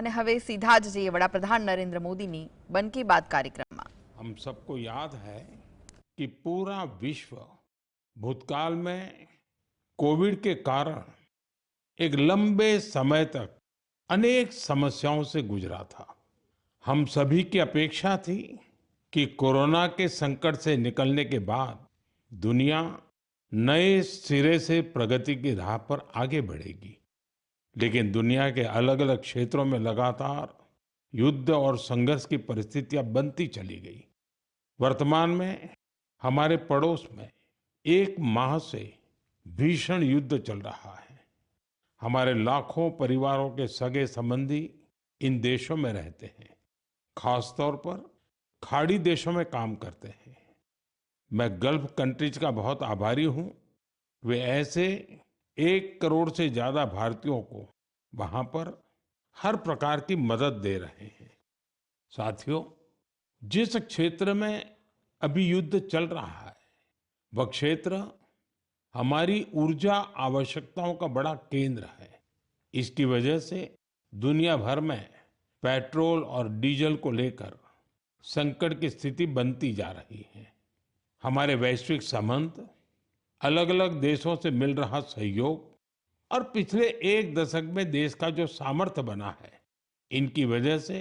અને હવે સીધા જ જઈએ વડાપ્રધાન નરેન્દ્ર મોદીની મન કી બાત કાર્યક્રમમાં। हम सबको याद है कि पूरा विश्व भूतकाल में कोविड के कारण एक लंबे समय तक अनेक समस्याओं से गुजरा था। हम सभी की अपेक्षा थी कि कोरोना के संकट से निकलने के बाद दुनिया नए सिरे से प्रगति की राह पर आगे बढ़ेगी। लेकिन दुनिया के अलग अलग क्षेत्रों में लगातार युद्ध और संघर्ष की परिस्थितियां बनती चली गई। वर्तमान में हमारे पड़ोस में एक माह से भीषण युद्ध चल रहा है। हमारे लाखों परिवारों के सगे संबंधी इन देशों में रहते हैं, खासतौर पर खाड़ी देशों में काम करते हैं। मैं गल्फ कंट्रीज का बहुत आभारी हूं। वे ऐसे 1 करोड़ से ज्यादा भारतीयों को वहां पर हर प्रकार की मदद दे रहे हैं। साथियों, जिस क्षेत्र में अभी युद्ध चल रहा है वह क्षेत्र हमारी ऊर्जा आवश्यकताओं का बड़ा केंद्र है। इसकी वजह से दुनिया भर में पेट्रोल और डीजल को लेकर संकट की स्थिति बनती जा रही है। हमारे वैश्विक संबंध, अलग अलग देशों से मिल रहा सहयोग और पिछले 1 दशक में देश का जो सामर्थ्य बना है, इनकी वजह से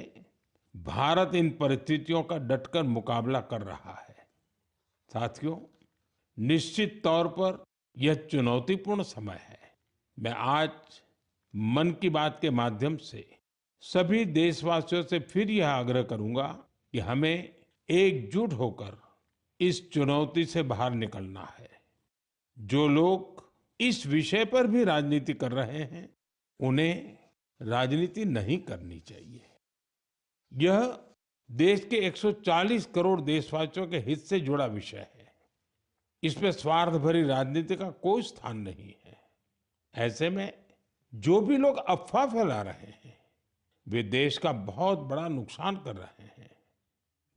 भारत इन परिस्थितियों का डटकर मुकाबला कर रहा है। साथियों, निश्चित तौर पर यह चुनौतीपूर्ण समय है। मैं आज मन की बात के माध्यम से सभी देशवासियों से फिर यह आग्रह करूंगा कि हमें एकजुट होकर इस चुनौती से बाहर निकलना है। जो लोग इस विषय पर भी राजनीति कर रहे हैं, उन्हें राजनीति नहीं करनी चाहिए। यह देश के 140 करोड़ देशवासियों के हित से जुड़ा विषय है। इसमें स्वार्थ भरी राजनीति का कोई स्थान नहीं है। ऐसे में जो भी लोग अफवाह फैला रहे हैं, वे देश का बहुत बड़ा नुकसान कर रहे हैं।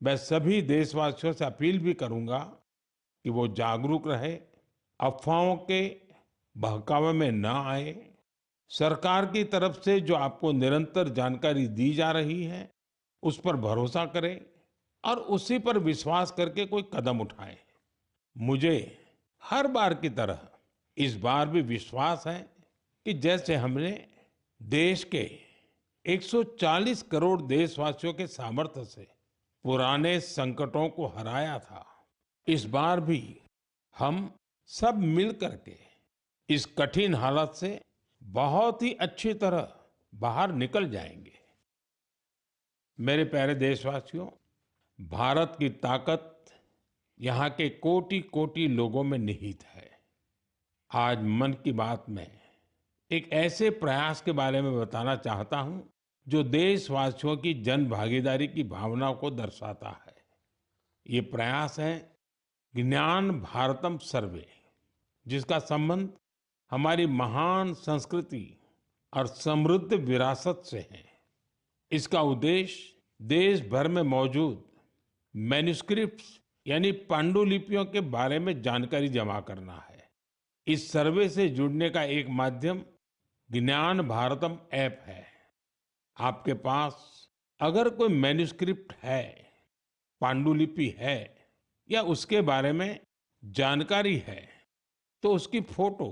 मैं सभी देशवासियों से अपील भी करूंगा कि वो जागरूक रहे, अफवाहों के बहकावे में न आए। सरकार की तरफ से जो आपको निरंतर जानकारी दी जा रही है, उस पर भरोसा करें और उसी पर विश्वास करके कोई कदम उठाएं। मुझे हर बार की तरह इस बार भी विश्वास है कि जैसे हमने देश के 140 करोड़ देशवासियों के सामर्थ्य से पुराने संकटों को हराया था, इस बार भी हम सब मिल करके इस कठिन हालत से बहुत ही अच्छी तरह बाहर निकल जाएंगे। मेरे प्यारे देशवासियों, भारत की ताकत यहाँ के कोटि कोटि लोगों में निहित है। आज मन की बात में एक ऐसे प्रयास के बारे में बताना चाहता हूं जो देशवासियों की जन भागीदारी की भावना को दर्शाता है। ये प्रयास है ज्ञान भारतम सर्वे, जिसका संबंध हमारी महान संस्कृति और समृद्ध विरासत से है। इसका उद्देश्य देश भर में मौजूद मैन्युस्क्रिप्ट्स यानी पांडुलिपियों के बारे में जानकारी जमा करना है। इस सर्वे से जुड़ने का एक माध्यम ज्ञान भारतम ऐप है। आपके पास अगर कोई मैन्युस्क्रिप्ट है, पांडुलिपि है या उसके बारे में जानकारी है, तो उसकी फोटो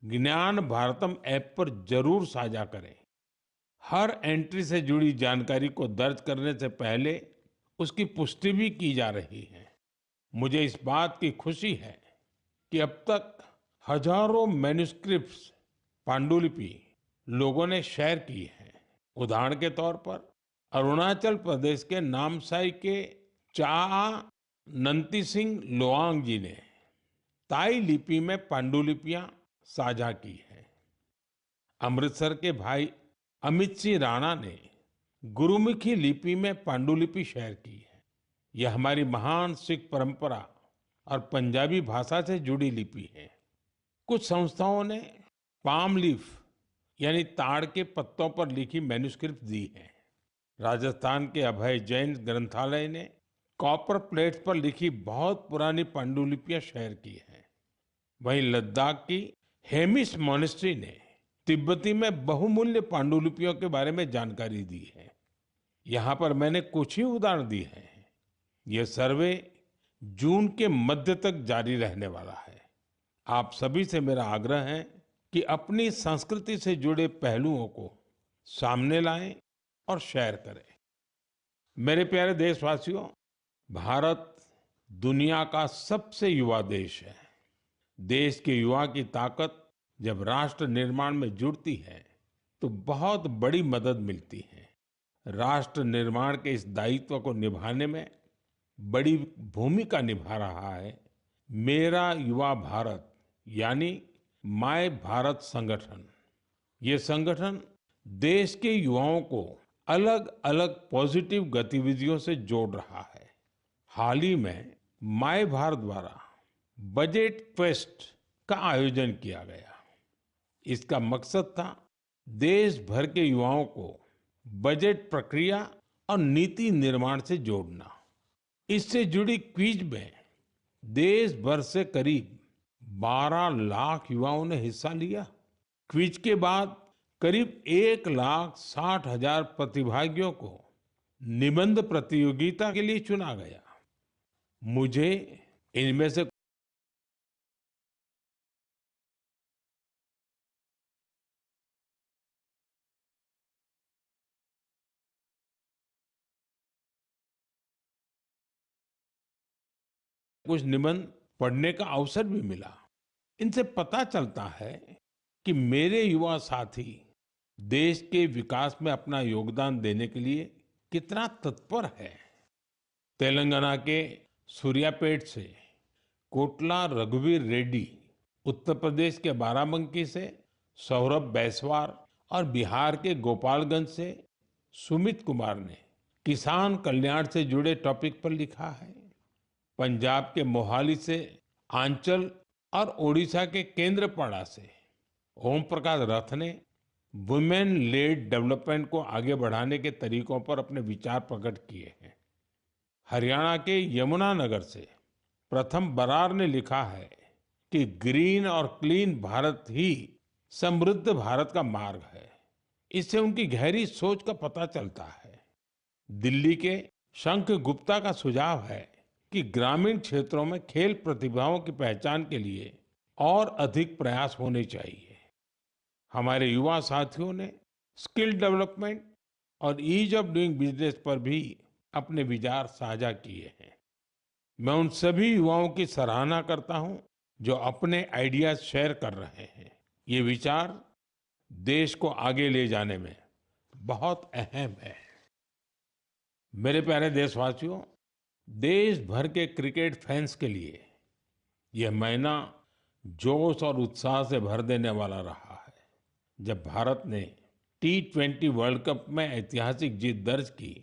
ज्ञान भारतम ऐप पर जरूर साझा करें। हर एंट्री से जुड़ी जानकारी को दर्ज करने से पहले उसकी पुष्टि भी की जा रही है। मुझे इस बात की खुशी है कि अब तक हजारों मैन्युस्क्रिप्ट्स, पांडुलिपि लोगों ने शेयर की है। उदाहरण के तौर पर अरुणाचल प्रदेश के नामसाई के चा नंती सिंह लोआंग जी ने ताई लिपि में पांडुलिपियां साझा की है। अमृतसर के भाई अमित सिंह राणा ने गुरुमुखी लिपि में पांडुलिपि शेयर की है। यह हमारी महान सिख परंपरा और पंजाबी भाषा से जुड़ी लिपि है। कुछ संस्थाओं ने पाम लीफ यानी ताड़ के पत्तों पर लिखी मैन्युस्क्रिप्ट दी है। राजस्थान के अभय जैन ग्रंथालय ने कॉपर प्लेट्स पर लिखी बहुत पुरानी पांडुलिपियां शेयर की हैं। वहीं लद्दाख की हेमिस मोनेस्ट्री ने तिब्बती में बहुमूल्य पांडुलिपियों के बारे में जानकारी दी है। यहाँ पर मैंने कुछ ही उदाहरण दिए हैं। यह सर्वे जून के मध्य तक जारी रहने वाला है। आप सभी से मेरा आग्रह है कि अपनी संस्कृति से जुड़े पहलुओं को सामने लाएं और शेयर करें। मेरे प्यारे देशवासियों, भारत दुनिया का सबसे युवा देश है। देश के युवा की ताकत जब राष्ट्र निर्माण में जुड़ती है तो बहुत बड़ी मदद मिलती है। राष्ट्र निर्माण के इस दायित्व को निभाने में बड़ी भूमिका निभा रहा है मेरा युवा भारत यानी माय भारत संगठन। ये संगठन देश के युवाओं को अलग अलग पॉजिटिव गतिविधियों से जोड़ रहा है। हाल ही में माय भारत द्वारा बजट फेस्ट का आयोजन किया गया। इसका मकसद था देश भर के युवाओं को बजट प्रक्रिया और नीति निर्माण से जोड़ना। इससे जुड़ी क्विज में देश भर से करीब 12 लाख युवाओं ने हिस्सा लिया। क्विज के बाद करीब 1,60,000 प्रतिभागियों को निबंध प्रतियोगिता के लिए चुना गया। मुझे इनमें से कुछ निबंध पढ़ने का अवसर भी मिला। इनसे पता चलता है कि मेरे युवा साथी देश के विकास में अपना योगदान देने के लिए कितना तत्पर है। तेलंगाना के सूर्यापेट से कोटला रघुवीर रेड्डी, उत्तर प्रदेश के बाराबंकी से सौरभ बैसवार और बिहार के गोपालगंज से सुमित कुमार ने किसान कल्याण से जुड़े टॉपिक पर लिखा है। पंजाब के मोहाली से आंचल और ओडिशा के केंद्रपाड़ा से ओम प्रकाश रथ ने वुमेन लेड डेवलपमेंट को आगे बढ़ाने के तरीकों पर अपने विचार प्रकट किए हैं। हरियाणा के यमुनानगर से प्रथम बरार ने लिखा है कि ग्रीन और क्लीन भारत ही समृद्ध भारत का मार्ग है। इससे उनकी गहरी सोच का पता चलता है। दिल्ली के शंख गुप्ता का सुझाव है कि ग्रामीण क्षेत्रों में खेल प्रतिभाओं की पहचान के लिए और अधिक प्रयास होने चाहिए। हमारे युवा साथियों ने स्किल डेवलपमेंट और ईज ऑफ डूइंग बिजनेस पर भी अपने विचार साझा किए हैं। मैं उन सभी युवाओं की सराहना करता हूं जो अपने आइडियाज शेयर कर रहे हैं। ये विचार देश को आगे ले जाने में बहुत अहम है। मेरे प्यारे देशवासियों, देश भर के क्रिकेट फैंस के लिए यह महीना जोश और उत्साह से भर देने वाला रहा है। जब भारत ने T20 वर्ल्ड कप में ऐतिहासिक जीत दर्ज की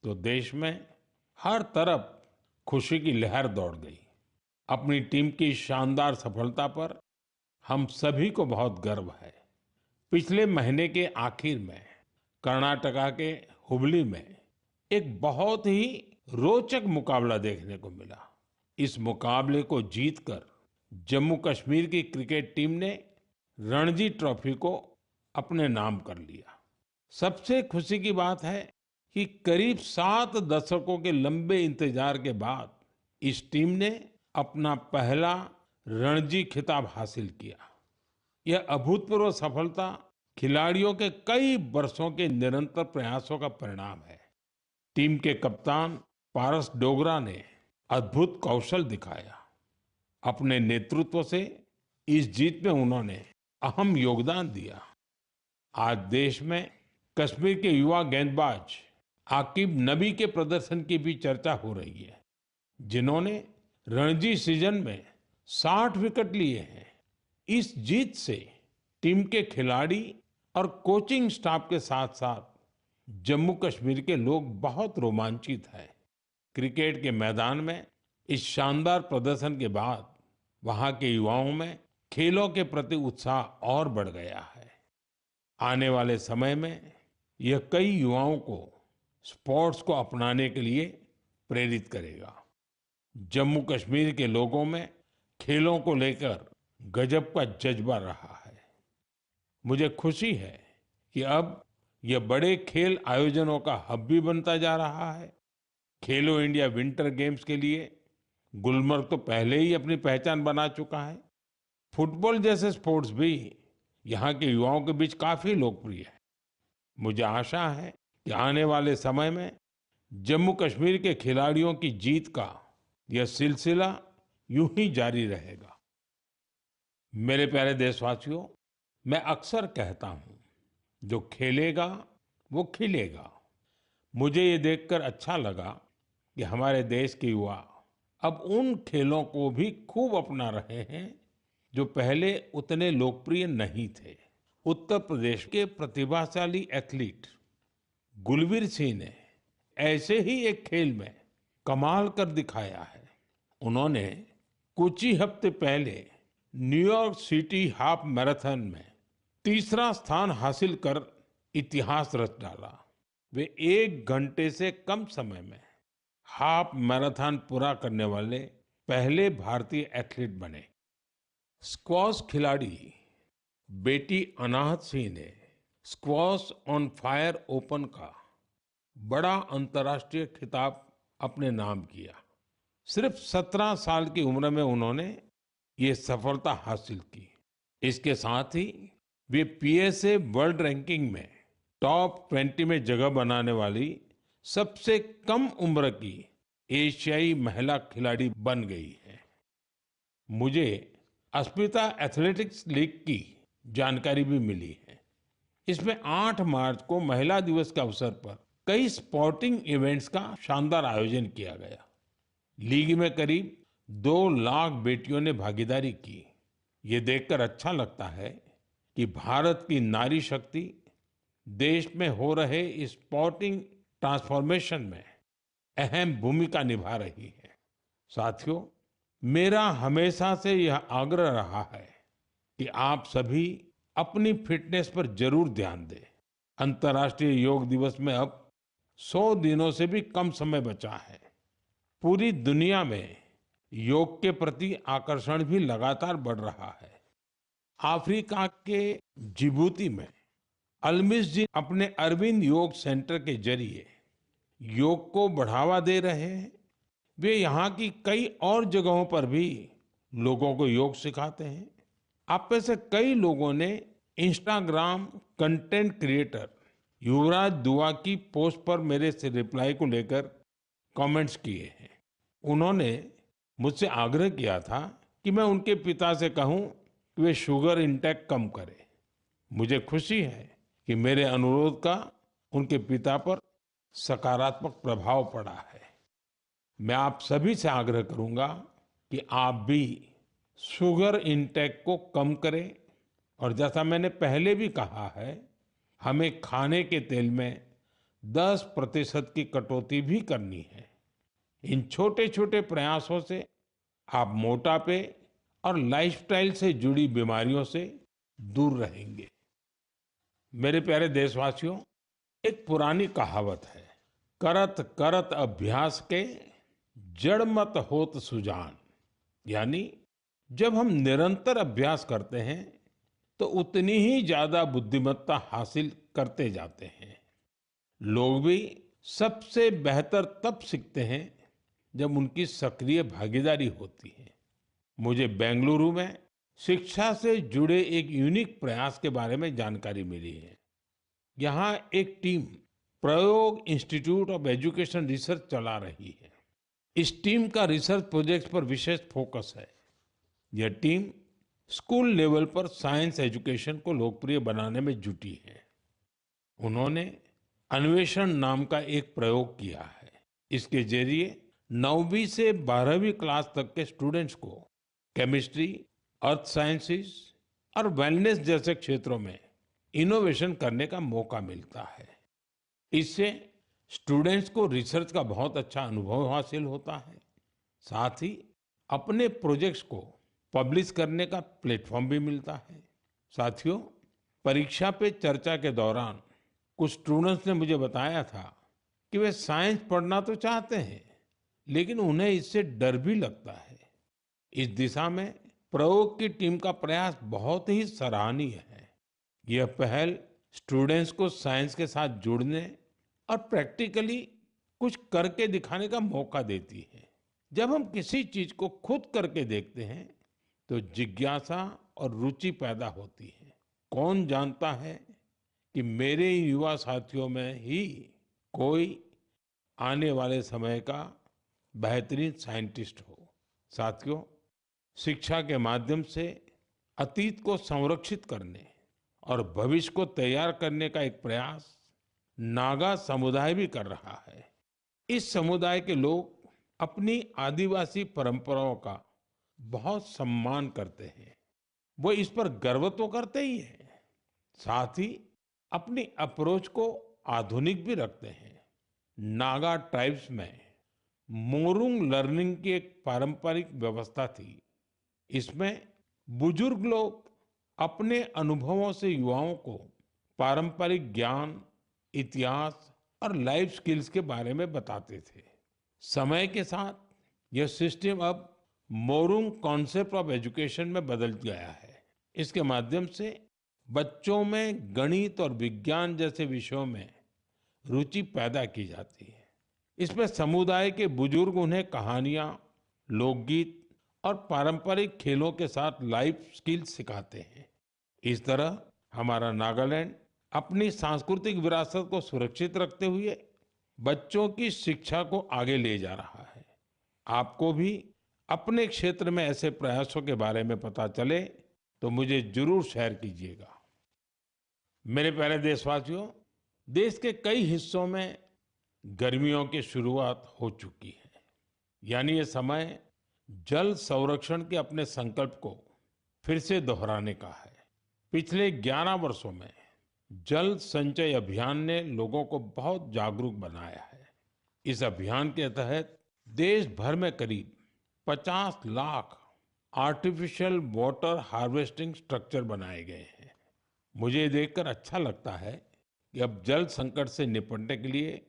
तो देश में हर तरफ खुशी की लहर दौड़ गई। अपनी टीम की शानदार सफलता पर हम सभी को बहुत गर्व है। पिछले महीने के आखिर में कर्नाटका के हुबली में एक बहुत ही रोचक मुकाबला देखने को मिला। इस मुकाबले को जीतकर जम्मू कश्मीर की क्रिकेट टीम ने रणजी ट्रॉफी को अपने नाम कर लिया। सबसे खुशी की बात है कि करीब 7 दशकों के लंबे इंतजार के बाद इस टीम ने अपना पहला रणजी खिताब हासिल किया। यह अभूतपूर्व सफलता खिलाड़ियों के कई वर्षों के निरंतर प्रयासों का परिणाम है। टीम के कप्तान पारस डोगरा ने अद्भुत कौशल दिखाया। अपने नेतृत्व से इस जीत में उन्होंने अहम योगदान दिया। आज देश में कश्मीर के युवा गेंदबाज आकिब नबी के प्रदर्शन की भी चर्चा हो रही है, जिन्होंने रणजी सीजन में 60 विकेट लिए हैं। इस जीत से टीम के खिलाड़ी और कोचिंग स्टाफ के साथ साथ जम्मू कश्मीर के लोग बहुत रोमांचित हैं। क्रिकेट के मैदान में इस शानदार प्रदर्शन के बाद वहां के युवाओं में खेलों के प्रति उत्साह और बढ़ गया है। आने वाले समय में यह कई युवाओं को स्पोर्ट्स को अपनाने के लिए प्रेरित करेगा। जम्मू कश्मीर के लोगों में खेलों को लेकर गजब का जज्बा रहा है। मुझे खुशी है कि अब यह बड़े खेल आयोजनों का हब भी बनता जा रहा है। खेलो इंडिया विंटर गेम्स के लिए गुलमर्ग तो पहले ही अपनी पहचान बना चुका है। फुटबॉल जैसे स्पोर्ट्स भी यहाँ के युवाओं के बीच काफी लोकप्रिय है। मुझे आशा है कि आने वाले समय में जम्मू कश्मीर के खिलाड़ियों की जीत का यह सिलसिला यूं ही जारी रहेगा। मेरे प्यारे देशवासियों, मैं अक्सर कहता हूं, जो खेलेगा वो खिलेगा। मुझे ये देखकर अच्छा लगा कि हमारे देश के युवा अब उन खेलों को भी खूब अपना रहे हैं जो पहले उतने लोकप्रिय नहीं थे। उत्तर प्रदेश के प्रतिभाशाली एथलीट गुलवीर सिंह ने ऐसे ही एक खेल में कमाल कर दिखाया है। उन्होंने कुछ ही हफ्ते पहले न्यूयॉर्क सिटी हाफ मैराथन में तीसरा स्थान हासिल कर इतिहास रच डाला। वे 1 घंटे से कम समय में हाफ मैराथन पूरा करने वाले पहले भारतीय एथलीट बने। स्क्वॉश खिलाड़ी बेटी अनाहत सिंह ने स्क्वॉश ऑन फायर ओपन का बड़ा अंतर्राष्ट्रीय खिताब अपने नाम किया। सिर्फ 17 साल की उम्र में उन्होंने ये सफलता हासिल की। इसके साथ ही वे पीएसए वर्ल्ड रैंकिंग में टॉप 20 में जगह बनाने वाली सबसे कम उम्र की एशियाई महिला खिलाड़ी बन गई है। मुझे अस्मिता एथलेटिक्स लीग की जानकारी भी मिली है। इसमें 8 मार्च को महिला दिवस के अवसर पर कई स्पोर्टिंग इवेंट्स का शानदार आयोजन किया गया। लीग में करीब 2 लाख बेटियों ने भागीदारी की। ये देखकर अच्छा लगता है कि भारत की नारी शक्ति देश में हो रहे इस स्पोर्टिंग ट्रांसफॉर्मेशन में अहम भूमिका निभा रही है। साथियों, मेरा हमेशा से यह आग्रह रहा है कि आप सभी अपनी फिटनेस पर जरूर ध्यान दें। अंतर्राष्ट्रीय योग दिवस में अब 100 दिनों से भी कम समय बचा है। पूरी दुनिया में योग के प्रति आकर्षण भी लगातार बढ़ रहा है। अफ्रीका के जिबूती में अलमिस जी अपने अरविंद योग सेंटर के जरिए योग को बढ़ावा दे रहे हैं। वे यहाँ की कई और जगहों पर भी लोगों को योग सिखाते हैं। आप में से कई लोगों ने इंस्टाग्राम कंटेंट क्रिएटर युवराज दुआ की पोस्ट पर मेरे से रिप्लाई को लेकर कमेंट्स किए हैं। उन्होंने मुझसे आग्रह किया था कि मैं उनके पिता से कहूं कि वे शुगर इंटेक कम करें। मुझे खुशी है कि मेरे अनुरोध का उनके पिता पर सकारात्मक प्रभाव पड़ा है। मैं आप सभी से आग्रह करूंगा कि आप भी शुगर इंटेक को कम करें और जैसा मैंने पहले भी कहा है, हमें खाने के तेल में 10% की कटौती भी करनी है। इन छोटे छोटे प्रयासों से आप मोटापे और लाइफस्टाइल से जुड़ी बीमारियों से दूर रहेंगे। मेरे प्यारे देशवासियों, एक पुरानी कहावत है, करत करत अभ्यास के जड़ मत होत सुजान। यानी जब हम निरंतर अभ्यास करते हैं तो उतनी ही ज्यादा बुद्धिमत्ता हासिल करते जाते हैं। लोग भी सबसे बेहतर तब सीखते हैं जब उनकी सक्रिय भागीदारी होती है। मुझे बेंगलुरु में शिक्षा से जुड़े एक यूनिक प्रयास के बारे में जानकारी मिली है। यहाँ एक टीम प्रयोग इंस्टीट्यूट ऑफ एजुकेशन रिसर्च चला रही है। इस टीम का रिसर्च प्रोजेक्ट पर विशेष फोकस है। यह टीम स्कूल लेवल पर साइंस एजुकेशन को लोकप्रिय बनाने में जुटी है। उन्होंने अन्वेषण नाम का एक प्रयोग किया है। इसके जरिए 9वीं से 12वीं क्लास तक के स्टूडेंट्स को केमिस्ट्री, अर्थ साइंसेस और वेलनेस जैसे क्षेत्रों में इनोवेशन करने का मौका मिलता है। इससे स्टूडेंट्स को रिसर्च का बहुत अच्छा अनुभव हासिल होता है। साथ ही अपने प्रोजेक्ट्स को पब्लिश करने का प्लेटफॉर्म भी मिलता है। साथियों, परीक्षा पे चर्चा के दौरान कुछ स्टूडेंट्स ने मुझे बताया था कि वे साइंस पढ़ना तो चाहते हैं, लेकिन उन्हें इससे डर भी लगता है। इस दिशा में प्रयोग की टीम का प्रयास बहुत ही सराहनीय है। यह पहल स्टूडेंट्स को साइंस के साथ जुड़ने और प्रैक्टिकली कुछ करके दिखाने का मौका देती है। जब हम किसी चीज को खुद करके देखते हैं तो जिज्ञासा और रुचि पैदा होती है। कौन जानता है कि मेरे युवा साथियों में ही कोई आने वाले समय का बेहतरीन साइंटिस्ट हो। साथियों, शिक्षा के माध्यम से अतीत को संरक्षित करने और भविष्य को तैयार करने का एक प्रयास नागा समुदाय भी कर रहा है। इस समुदाय के लोग अपनी आदिवासी परंपराओं का बहुत सम्मान करते हैं। वो इस पर गर्व तो करते ही हैं, साथ ही अपनी अप्रोच को आधुनिक भी रखते हैं। नागा ट्राइब्स में मोरुंग लर्निंग की एक पारंपरिक व्यवस्था थी। इसमें बुजुर्ग लोग अपने अनुभवों से युवाओं को पारंपरिक ज्ञान, इतिहास और लाइफ स्किल्स के बारे में बताते थे। समय के साथ यह सिस्टम अब मोरुंग कॉन्सेप्ट ऑफ एजुकेशन में बदल गया है। इसके माध्यम से बच्चों में गणित और विज्ञान जैसे विषयों में रुचि पैदा की जाती है। इसमें समुदाय के बुजुर्ग उन्हें कहानियां, लोकगीत और पारंपरिक खेलों के साथ लाइफ स्किल्स सिखाते हैं। इस तरह हमारा नागालैंड अपनी सांस्कृतिक विरासत को सुरक्षित रखते हुए बच्चों की शिक्षा को आगे ले जा रहा है। आपको भी अपने क्षेत्र में ऐसे प्रयासों के बारे में पता चले तो मुझे जरूर शेयर कीजिएगा। मेरे प्यारे देशवासियों, देश के कई हिस्सों में गर्मियों की शुरुआत हो चुकी है। यानी ये समय जल संरक्षण के अपने संकल्प को फिर से दोहराने का है। पिछले 11 वर्षों में जल संचय अभियान ने लोगों को बहुत जागरूक बनाया है। इस अभियान के तहत देश भर में करीब 50 lakh artificial water harvesting structure बनाए गए हैं। मुझे ये देखकर अच्छा लगता है कि अब जल संकट से निपटने के लिए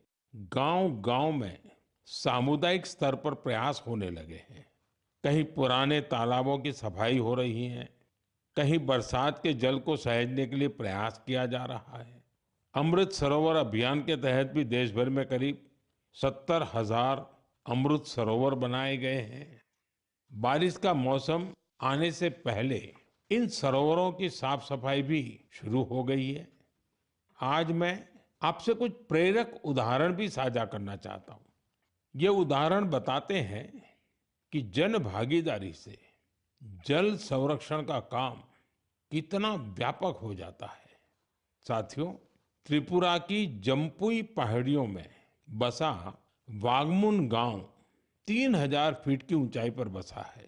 गांव-गांव में सामुदायिक स्तर पर प्रयास होने लगे हैं। कहीं पुराने तालाबों की सफाई हो रही है, कहीं बरसात के जल को सहेजने के लिए प्रयास किया जा रहा है। अमृत सरोवर अभियान के तहत भी देश भर में करीब 70,000 अमृत सरोवर बनाए गए हैं। बारिश का मौसम आने से पहले इन सरोवरों की साफ सफाई भी शुरू हो गई है। आज मैं आपसे कुछ प्रेरक उदाहरण भी साझा करना चाहता हूँ। ये उदाहरण बताते हैं कि जन भागीदारी से जल संरक्षण का काम कितना व्यापक हो जाता है। साथियों, त्रिपुरा की जम्पुई पहाड़ियों में बसा वागमुन गांव 3000 फीट की ऊंचाई पर बसा है।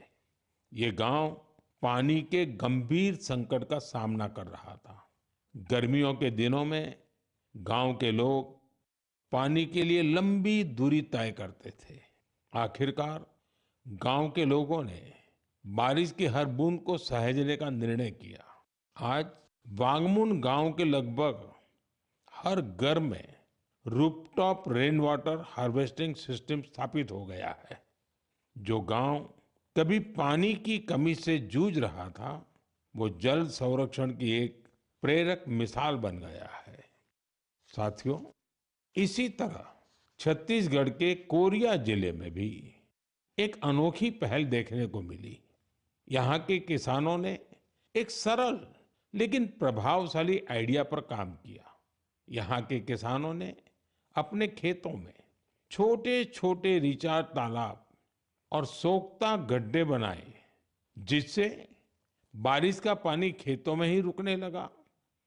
ये गांव पानी के गंभीर संकट का सामना कर रहा था। गर्मियों के दिनों में गांव के लोग पानी के लिए लंबी दूरी तय करते थे। आखिरकार गांव के लोगों ने बारिश की हर बूंद को सहेजने का निर्णय किया। आज वांगमुन गांव के लगभग हर घर में rooftop rain water harvesting system स्थापित हो गया है। जो गांव कभी पानी की कमी से जूझ रहा था, वो जल संरक्षण की एक प्रेरक मिसाल बन गया है। साथियों, इसी तरह छत्तीसगढ़ के कोरिया जिले में भी एक अनोखी पहल देखने को मिली। यहाँ के किसानों ने एक सरल लेकिन प्रभावशाली आइडिया पर काम किया। यहाँ के किसानों ने अपने खेतों में छोटे छोटे रिचार्ज तालाब और सोख्ता गड्ढे बनाए, जिससे बारिश का पानी खेतों में ही रुकने लगा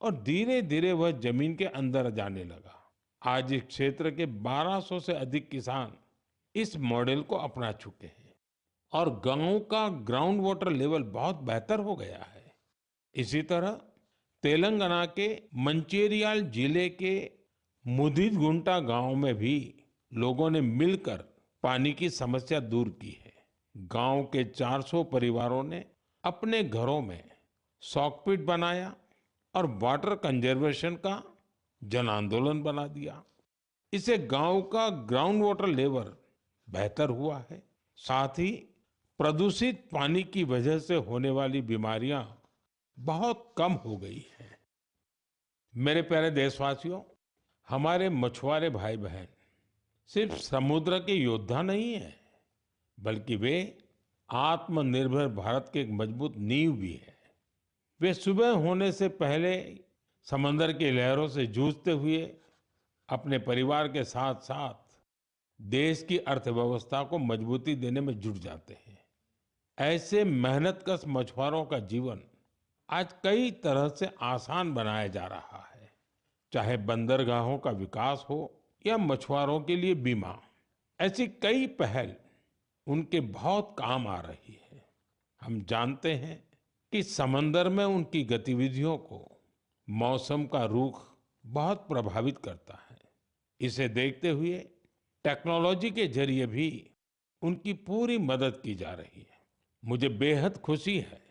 और धीरे धीरे वह जमीन के अंदर जाने लगा। आज इस क्षेत्र के 1200 से अधिक किसान इस मॉडल को अपना चुके हैं और गांव का ग्राउंड वाटर लेवल बहुत बेहतर हो गया है। इसी तरह तेलंगाना के मंचेरियाल जिले के मुदिगुंटा गांव में भी लोगों ने मिलकर पानी की समस्या दूर की है। गांव के 400 परिवारों ने अपने घरों में सॉकपिट बनाया और वाटर कंजर्वेशन का जन आंदोलन बना दिया। इससे गांव का ग्राउंड वाटर लेवल बेहतर हुआ है। साथ ही प्रदूषित पानी की वजह से होने वाली बीमारियां बहुत कम हो गई हैं। मेरे प्यारे देशवासियों, हमारे मछुआरे भाई बहन सिर्फ समुद्र के योद्धा नहीं है, बल्कि वे आत्मनिर्भर भारत की एक मजबूत नींव भी है। वे सुबह होने से पहले समंदर की लहरों से जूझते हुए अपने परिवार के साथ साथ देश की अर्थव्यवस्था को मजबूती देने में जुट जाते हैं। ऐसे मेहनतकश मछुआरों का जीवन आज कई तरह से आसान बनाया जा रहा है। चाहे बंदरगाहों का विकास हो या मछुआरों के लिए बीमा, ऐसी कई पहल उनके बहुत काम आ रही है। हम जानते हैं कि समंदर में उनकी गतिविधियों को मौसम का रुख बहुत प्रभावित करता है। इसे देखते हुए टेक्नोलॉजी के जरिए भी उनकी पूरी मदद की जा रही है। मुझे बेहद खुशी है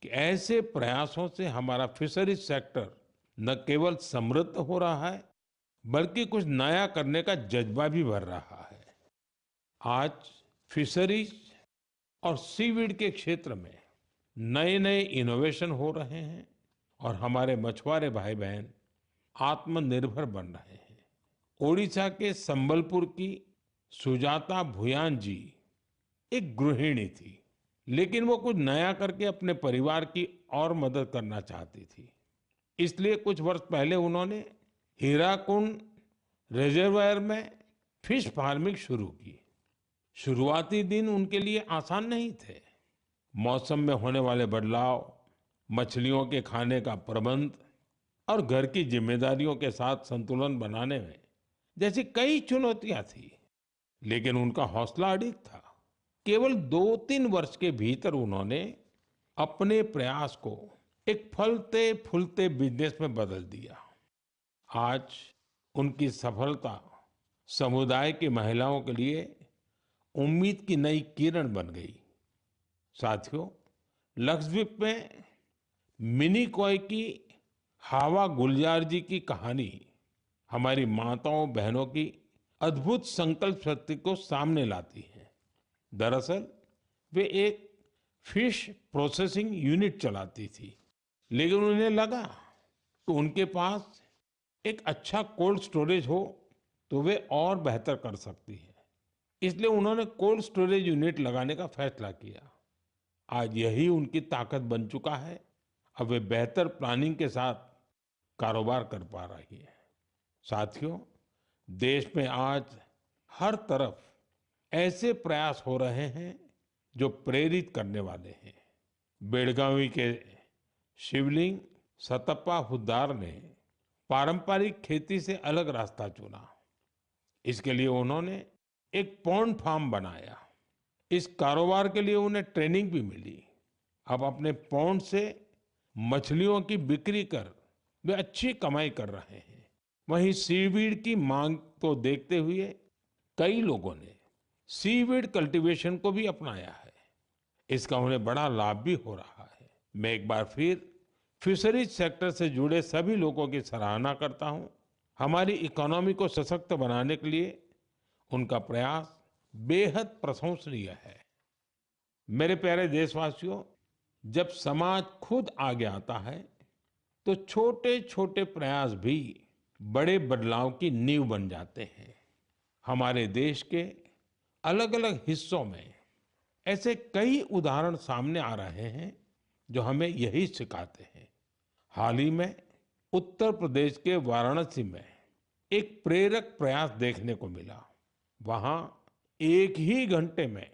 कि ऐसे प्रयासों से हमारा फिशरीज सेक्टर न केवल समृद्ध हो रहा है, बल्कि कुछ नया करने का जज्बा भी भर रहा है। आज फिशरीज और सीवीड के क्षेत्र में नए नए इनोवेशन हो रहे हैं और हमारे मछुआरे भाई बहन आत्मनिर्भर बन रहे हैं। ओडिशा के संबलपुर की सुजाता भुयान जी एक गृहिणी थी, लेकिन वो कुछ नया करके अपने परिवार की और मदद करना चाहती थी। इसलिए कुछ वर्ष पहले उन्होंने हीराकुंड रिजर्वायर में फिश फार्मिंग शुरू की। शुरुआती दिन उनके लिए आसान नहीं थे। मौसम में होने वाले बदलाव, मछलियों के खाने का प्रबंध और घर की जिम्मेदारियों के साथ संतुलन बनाने में जैसी कई चुनौतियां थी, लेकिन उनका हौसला अडिग था। केवल 2-3 वर्ष के भीतर उन्होंने अपने प्रयास को एक फलते फूलते बिजनेस में बदल दिया। आज उनकी सफलता समुदाय की महिलाओं के लिए उम्मीद की नई किरण बन गई। साथियों, लक्षद्वीप में मिनिकॉय की हावा गुलजार जी की कहानी हमारी माताओं बहनों की अद्भुत संकल्प शक्ति को सामने लाती है। दरअसल वे एक फिश प्रोसेसिंग यूनिट चलाती थी, लेकिन उन्हें लगा कि उनके पास एक अच्छा कोल्ड स्टोरेज हो तो वे और बेहतर कर सकती है। इसलिए उन्होंने कोल्ड स्टोरेज यूनिट लगाने का फैसला किया। आज यही उनकी ताकत बन चुका है। अब वे बेहतर प्लानिंग के साथ कारोबार कर पा रही है। साथियों, देश में आज हर तरफ ऐसे प्रयास हो रहे हैं जो प्रेरित करने वाले हैं। बेलगावी के शिवलिंग सतप्पा हुद्दार ने पारंपरिक खेती से अलग रास्ता चुना। इसके लिए उन्होंने एक पॉन्ड फार्म बनाया। इस कारोबार के लिए उन्हें ट्रेनिंग भी मिली। अब अपने पॉन्ड से मछलियों की बिक्री कर वे अच्छी कमाई कर रहे हैं। वहीं सीवीड की मांग को देखते हुए कई लोगों ने सीवीड कल्टीवेशन को भी अपनाया है। इसका उन्हें बड़ा लाभ भी हो रहा है। मैं एक बार फिर फिशरीज सेक्टर से जुड़े सभी लोगों की सराहना करता हूं। हमारी इकोनॉमी को सशक्त बनाने के लिए उनका प्रयास बेहद प्रशंसनीय है। मेरे प्यारे देशवासियों, जब समाज खुद आगे आता है तो छोटे छोटे प्रयास भी बड़े बदलाव की नींव बन जाते हैं। हमारे देश के अलग अलग हिस्सों में ऐसे कई उदाहरण सामने आ रहे हैं जो हमें यही सिखाते हैं। हाल ही में उत्तर प्रदेश के वाराणसी में एक प्रेरक प्रयास देखने को मिला। वहां एक ही घंटे में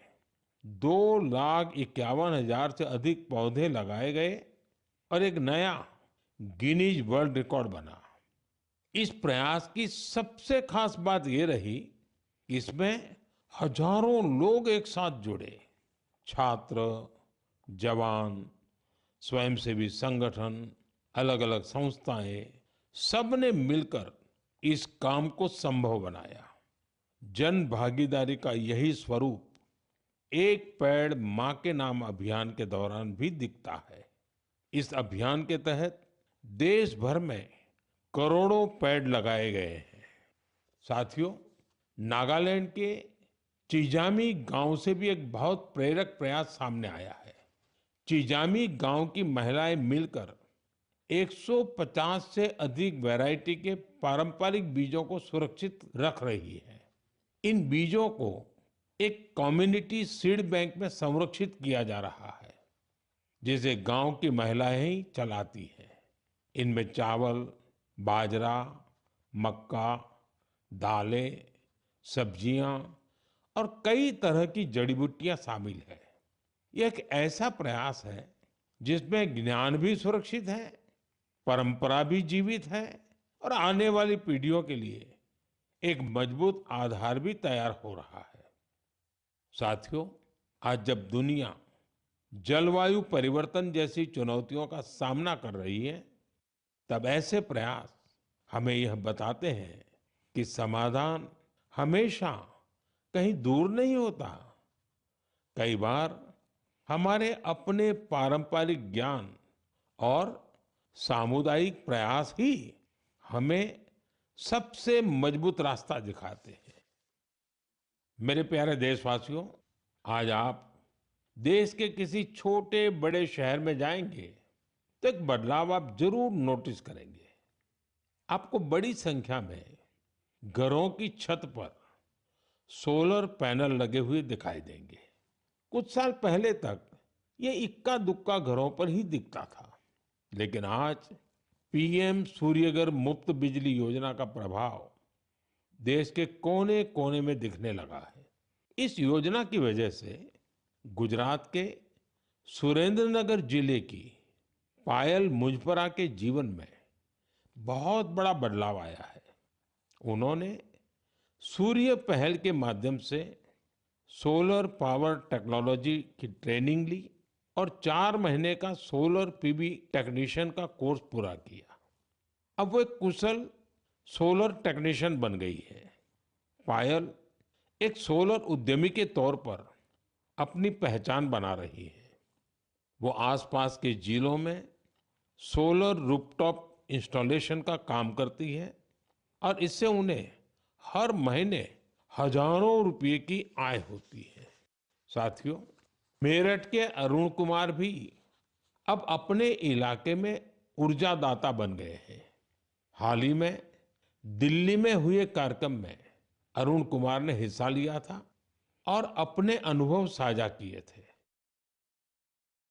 2,51,000 से अधिक पौधे लगाए गए और एक नया गिनीज वर्ल्ड रिकॉर्ड बना। इस प्रयास की सबसे खास बात ये रही कि इसमें हजारों लोग एक साथ जुड़े। छात्र, जवान, स्वयंसेवी संगठन, अलग अलग संस्थाएं, सबने मिलकर इस काम को संभव बनाया। जन भागीदारी का यही स्वरूप एक पेड़ मां के नाम अभियान के दौरान भी दिखता है। इस अभियान के तहत देश भर में करोड़ों पेड़ लगाए गए हैं। साथियों, नागालैंड के चिजामी गांव से भी एक बहुत प्रेरक प्रयास सामने आया है। चिजामी गांव की महिलाएं मिलकर 150 से अधिक वैरायटी के पारंपरिक बीजों को सुरक्षित रख रही है। इन बीजों को एक कम्युनिटी सीड बैंक में संरक्षित किया जा रहा है, जिसे गांव की महिलाएं ही चलाती हैं। इनमें चावल, बाजरा, मक्का, दालें, सब्जियां और कई तरह की जड़ी बूटियां शामिल है। यह एक ऐसा प्रयास है जिसमें ज्ञान भी सुरक्षित है, परंपरा भी जीवित है और आने वाली पीढ़ियों के लिए एक मजबूत आधार भी तैयार हो रहा है। साथियों, आज जब दुनिया जलवायु परिवर्तन जैसी चुनौतियों का सामना कर रही है, तब ऐसे प्रयास हमें यह बताते हैं कि समाधान हमेशा कहीं दूर नहीं होता। कई बार हमारे अपने पारंपरिक ज्ञान और सामुदायिक प्रयास ही हमें सबसे मजबूत रास्ता दिखाते हैं। मेरे प्यारे देशवासियों, आज आप देश के किसी छोटे बड़े शहर में जाएंगे तो एक बदलाव आप जरूर नोटिस करेंगे। आपको बड़ी संख्या में घरों की छत पर सोलर पैनल लगे हुए दिखाई देंगे। कुछ साल पहले तक ये इक्का दुक्का घरों पर ही दिखता था, लेकिन आज पीएम सूर्यघर मुफ्त बिजली योजना का प्रभाव देश के कोने कोने में दिखने लगा है। इस योजना की वजह से गुजरात के सुरेंद्रनगर जिले की पायल मुजपरा के जीवन में बहुत बड़ा बदलाव आया है। उन्होंने सूर्य पहल के माध्यम से सोलर पावर टेक्नोलॉजी की ट्रेनिंग ली और 4 महीने का सोलर पीवी टेक्नीशियन का कोर्स पूरा किया। अब वो एक कुशल सोलर टेक्नीशियन बन गई है। पायल एक सोलर उद्यमी के तौर पर अपनी पहचान बना रही है। वो आसपास के जिलों में सोलर रूफटॉप इंस्टॉलेशन का काम करती है और इससे उन्हें हर महीने हजारों रुपए की आय होती है। साथियों, मेरठ के अरुण कुमार भी अब अपने इलाके में ऊर्जादाता बन गए हैं। हाल ही में दिल्ली में हुए कार्यक्रम में अरुण कुमार ने हिस्सा लिया था और अपने अनुभव साझा किए थे।